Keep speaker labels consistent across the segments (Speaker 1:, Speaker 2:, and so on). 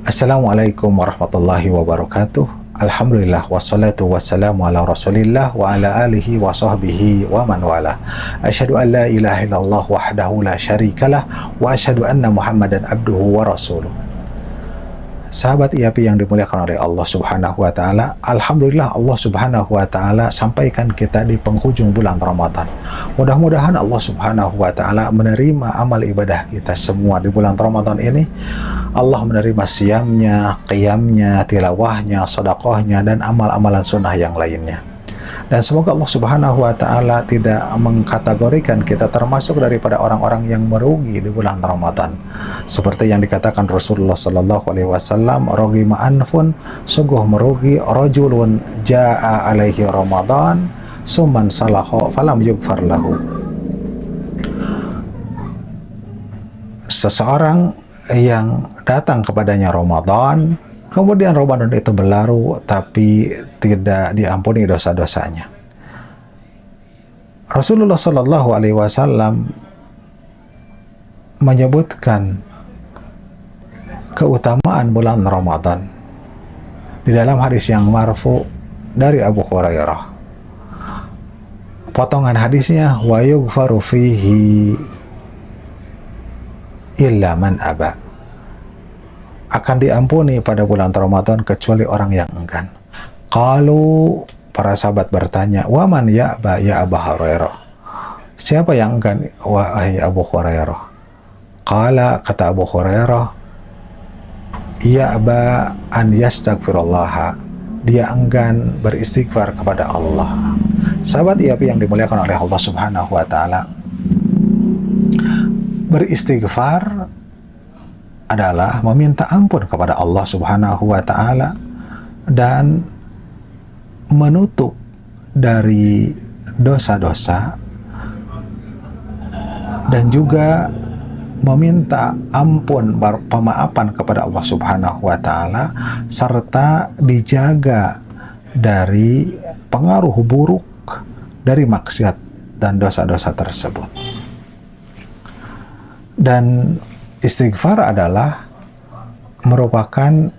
Speaker 1: Assalamualaikum warahmatullahi wabarakatuh. Alhamdulillah wassalatu wassalamu ala rasulillah wa ala alihi wa sahbihi wa man wala. Asyhadu an la ilaha illallah wahdahu la syarikalah wa asyhadu anna Muhammadan abduhu wa rasuluh. Sahabat IAP yang dimuliakan oleh Allah Subhanahu wa taala, alhamdulillah Allah Subhanahu wa taala sampaikan kita di penghujung bulan Ramadan. Mudah-mudahan Allah Subhanahu wa taala menerima amal ibadah kita semua di bulan Ramadan ini. Allah menerima siamnya, qiyamnya, tilawahnya, sedekahnya, dan amal-amalan sunnah yang lainnya. Dan semoga Allah Subhanahu wa taala tidak mengkategorikan kita termasuk daripada orang-orang yang merugi di bulan Ramadan. Seperti yang dikatakan Rasulullah sallallahu alaihi wasallam, "Ragima anfun", sungguh merugi rajulun jaa alaihi Ramadan summan salaha falam yughfar lahu. Seseorang yang datang kepadanya Ramadan, kemudian Ramadan itu berlalu tapi tidak diampuni dosa-dosanya. Rasulullah Shallallahu Alaihi Wasallam menyebutkan keutamaan bulan Ramadan di dalam hadis yang marfu dari Abu Hurairah. Potongan hadisnya, wa yughfaru fihi illa man aba. Akan diampuni pada bulan Ramadan kecuali orang yang enggan. Kalau para sahabat bertanya, wa man ya'ba ya Abu Hurairah? Siapa yang enggan wahai Abu Hurairah? Qala, kata Abu Hurairah, ya'ba an yastaghfirullah. Dia enggan beristighfar kepada Allah. Sahabat IAP yang dimuliakan oleh Allah Subhanahu wa taala, beristighfar adalah meminta ampun kepada Allah Subhanahu wa taala dan menutup dari dosa-dosa, dan juga meminta ampun, pemaafan kepada Allah Subhanahu wa taala, serta dijaga dari pengaruh buruk dari maksiat dan dosa-dosa tersebut. Dan istighfar adalah merupakan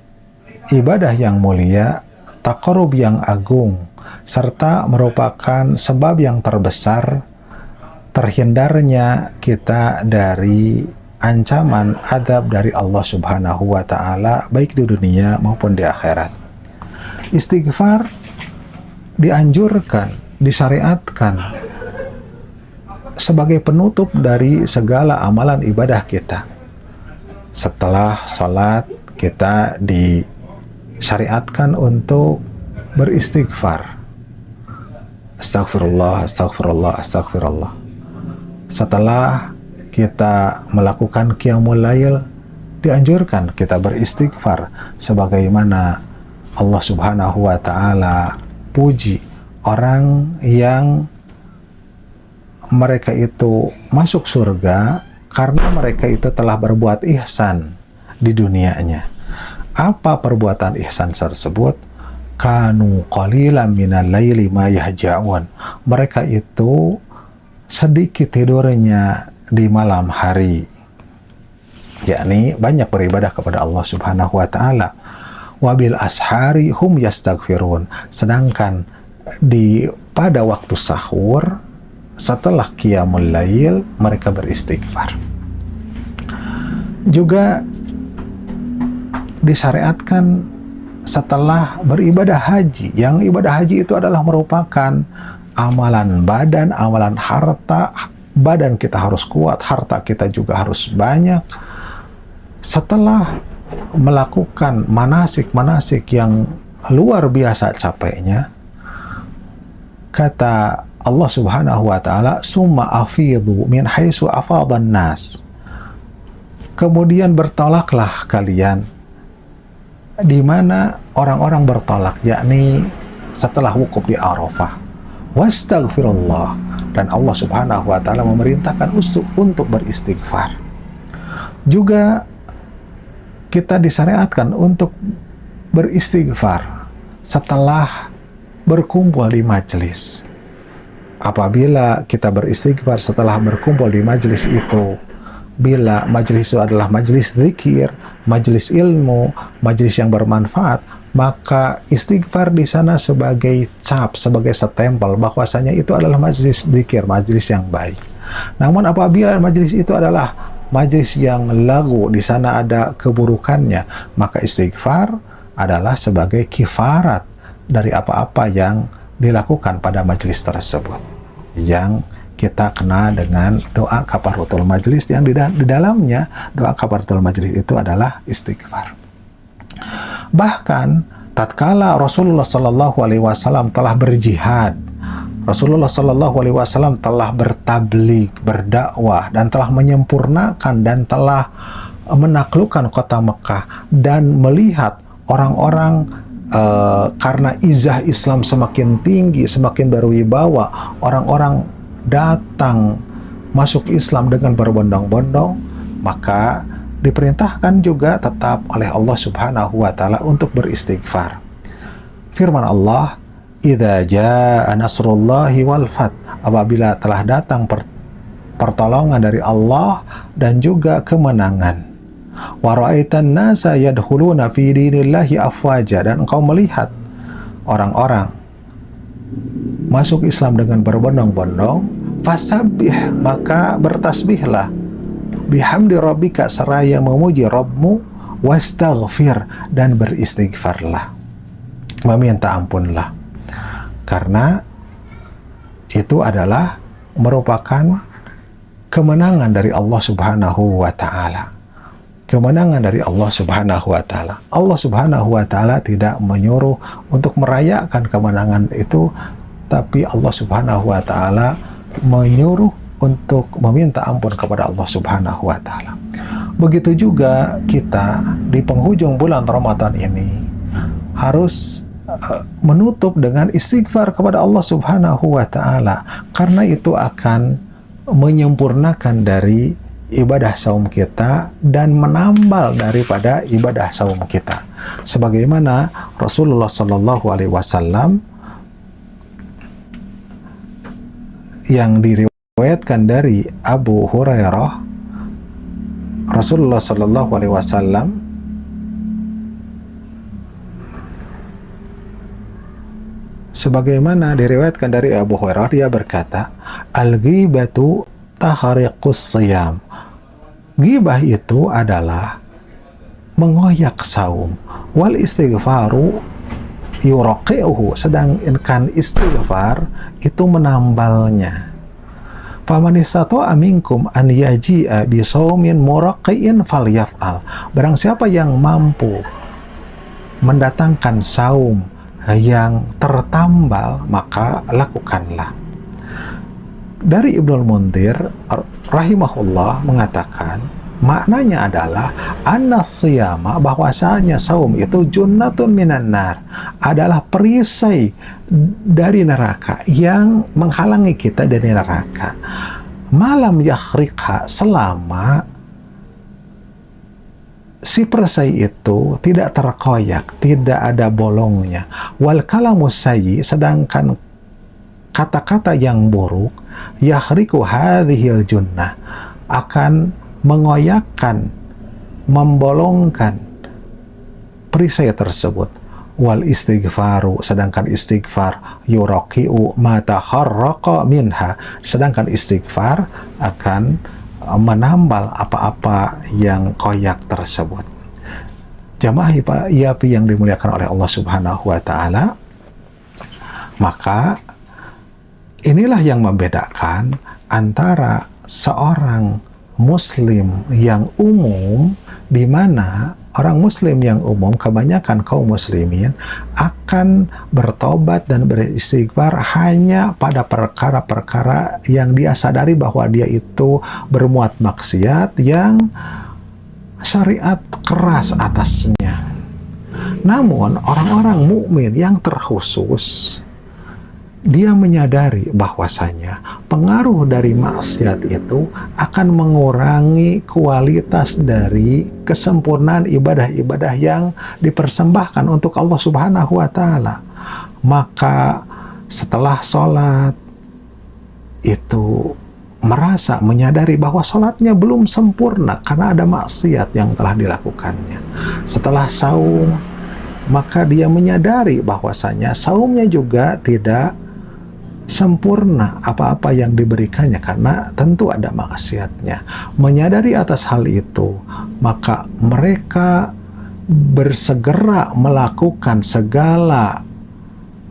Speaker 1: ibadah yang mulia, taqarrub yang agung, serta merupakan sebab yang terbesar terhindarnya kita dari ancaman adab dari Allah Subhanahu wa taala baik di dunia maupun di akhirat. Istighfar dianjurkan, disyariatkan sebagai penutup dari segala amalan ibadah kita. Setelah salat, kita disyariatkan untuk beristighfar. Astagfirullah, astagfirullah, astagfirullah. Setelah kita melakukan qiyamul lail, dianjurkan kita beristighfar sebagaimana Allah Subhanahu wa taala puji orang yang mereka itu masuk surga karena mereka itu telah berbuat ihsan di dunianya. Apa perbuatan ihsan tersebut? Kanu qalilan minal laili ma yahja'un. Mereka itu sedikit tidurnya di malam hari, yakni banyak beribadah kepada Allah Subhanahu wa taala. Wabil ashari hum yastaghfirun. Sedangkan pada waktu sahur, setelah qiyamul lail, mereka beristighfar. Juga disyariatkan setelah beribadah haji, yang ibadah haji itu adalah merupakan amalan badan, amalan harta. Badan kita harus kuat, harta kita juga harus banyak. Setelah melakukan manasik-manasik yang luar biasa capeknya, kata Allah Subhanahu wa taala, summa afidhu min haitsu afadhan nas. Kemudian bertolaklah kalian di mana orang-orang bertolak, yakni setelah wukuf di Arafah. Wastaghfirullah, dan Allah Subhanahu wa taala memerintahkan untuk beristighfar. Juga kita disyariatkan untuk beristighfar setelah berkumpul di majelis. Apabila kita beristighfar setelah berkumpul di majelis itu, bila majelis itu adalah majelis zikir, majelis ilmu, majelis yang bermanfaat, maka istighfar di sana sebagai cap, sebagai stempel bahwasanya itu adalah majelis zikir, majelis yang baik. Namun apabila majelis itu adalah majelis yang lagu, di sana ada keburukannya, maka istighfar adalah sebagai kifarat dari apa-apa yang dilakukan pada majelis tersebut, yang kita kenal dengan doa kafaratul majlis, yang di dalamnya doa kafaratul majlis itu adalah istighfar. Bahkan tatkala Rasulullah Shallallahu Alaihi Wasallam telah berjihad, Rasulullah Shallallahu Alaihi Wasallam telah bertablik, berdakwah, dan telah menyempurnakan dan telah menaklukkan kota Mekah, dan melihat orang-orang karena izah Islam semakin tinggi, semakin berwibawa, orang-orang datang masuk Islam dengan berbondong-bondong, maka diperintahkan juga tetap oleh Allah Subhanahu wa taala untuk beristighfar. Firman Allah, "Idza jaa nasrullahi wal fath," apabila telah datang pertolongan dari Allah dan juga kemenangan. "Wa ra'aitan nasa yadkhuluna fi dinillahi afwaja," dan engkau melihat orang-orang masuk Islam dengan berbondong-bondong, fasabbih, maka bertasbihlah, bihamdi rabbika, seraya memuji Rabbmu, wastaghfir, dan beristighfarlah, meminta ampunlah, karena itu adalah merupakan kemenangan dari Allah Subhanahu wa taala. Kemenangan dari Allah Subhanahu wa taala. Allah Subhanahu wa taala tidak menyuruh untuk merayakan kemenangan itu, tapi Allah Subhanahu wa taala menyuruh untuk meminta ampun kepada Allah Subhanahu wa taala. Begitu juga kita di penghujung bulan Ramadan ini harus menutup dengan istighfar kepada Allah Subhanahu wa taala, karena itu akan menyempurnakan dari ibadah saum kita dan menambal daripada ibadah saum kita. Sebagaimana Rasulullah Shallallahu Alaihi Wasallam yang diriwayatkan dari Abu Hurairah, Rasulullah Shallallahu Alaihi Wasallam sebagaimana diriwayatkan dari Abu Hurairah, dia berkata, "Al-ghibatu tahariqus siyam." Ghibah itu adalah mengoyak saum. Wal istighfaru yuraqi'uhu, sedangkan istighfar itu menambalnya. Faman istata'a minkum an yaji'a bi shaumin muraqi'in falyaf'al. Barang siapa yang mampu mendatangkan saum yang tertambal, maka lakukanlah. Dari Ibnul Munzir rahimahullah mengatakan, maknanya adalah an-siyama, bahwasanya saum itu junnatun minan nar, adalah perisai dari neraka yang menghalangi kita dari neraka. Malam yakhriqha, selama si perisai itu tidak terkoyak, tidak ada bolongnya. Wal kalamus sayyi, sedangkan kata-kata yang buruk, yahriku hadhil junnah, akan mengoyakkan, membolongkan perisai tersebut. Wal istighfaru, sedangkan istighfar, yuraqi'u ma taharraqa minha, sedangkan istighfar akan menambal apa-apa yang koyak tersebut. Jamaah IAPI yang dimuliakan oleh Allah Subhanahu wa taala, maka inilah yang membedakan antara seorang muslim yang umum, di mana orang muslim yang umum, kebanyakan kaum muslimin akan bertobat dan beristighfar hanya pada perkara-perkara yang dia sadari bahwa dia itu bermuat maksiat yang syariat keras atasnya. Namun orang-orang mukmin yang terkhusus, dia menyadari bahwasanya pengaruh dari maksiat itu akan mengurangi kualitas dari kesempurnaan ibadah-ibadah yang dipersembahkan untuk Allah Subhanahu wa taala. Maka setelah sholat itu merasa menyadari bahwa sholatnya belum sempurna karena ada maksiat yang telah dilakukannya. Setelah saum, maka dia menyadari bahwasanya saumnya juga tidak sempurna apa-apa yang diberikannya karena tentu ada maksiatnya. Menyadari atas hal itu, maka mereka bersegera melakukan segala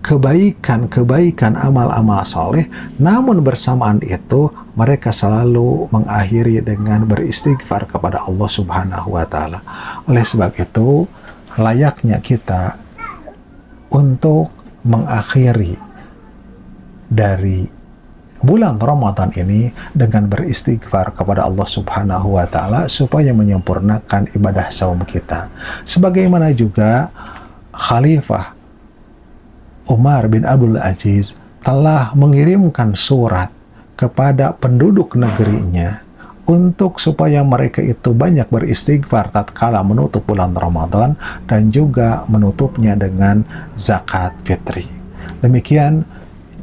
Speaker 1: kebaikan amal-amal soleh, namun bersamaan itu mereka selalu mengakhiri dengan beristighfar kepada Allah Subhanahu wa Ta'ala. Oleh sebab itu, layaknya kita untuk mengakhiri dari bulan Ramadan ini dengan beristighfar kepada Allah Subhanahu wa Ta'ala supaya menyempurnakan ibadah saum kita. Sebagaimana juga Khalifah Umar bin Abdul Aziz telah mengirimkan surat kepada penduduk negerinya untuk supaya mereka itu banyak beristighfar tatkala menutup bulan Ramadan dan juga menutupnya dengan zakat fitri. Demikian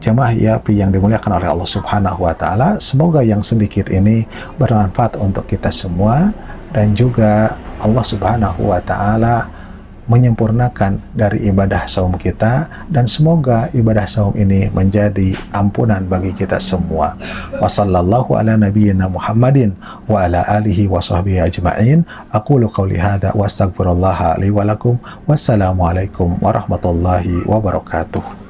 Speaker 1: jamaah YAPI yang dimuliakan oleh Allah Subhanahu wa Ta'ala, semoga yang sedikit ini bermanfaat untuk kita semua dan juga Allah Subhanahu wa Ta'ala menyempurnakan dari ibadah saum kita, dan semoga ibadah saum ini menjadi ampunan bagi kita semua. Wassallallahu ala nabiyyina Muhammadin wa ala alihi wa sahbihi ajma'in. Aqulu qawli hadha wa astaghfirullaha li wa lakum. Wassalamualaikum warahmatullahi wabarakatuh.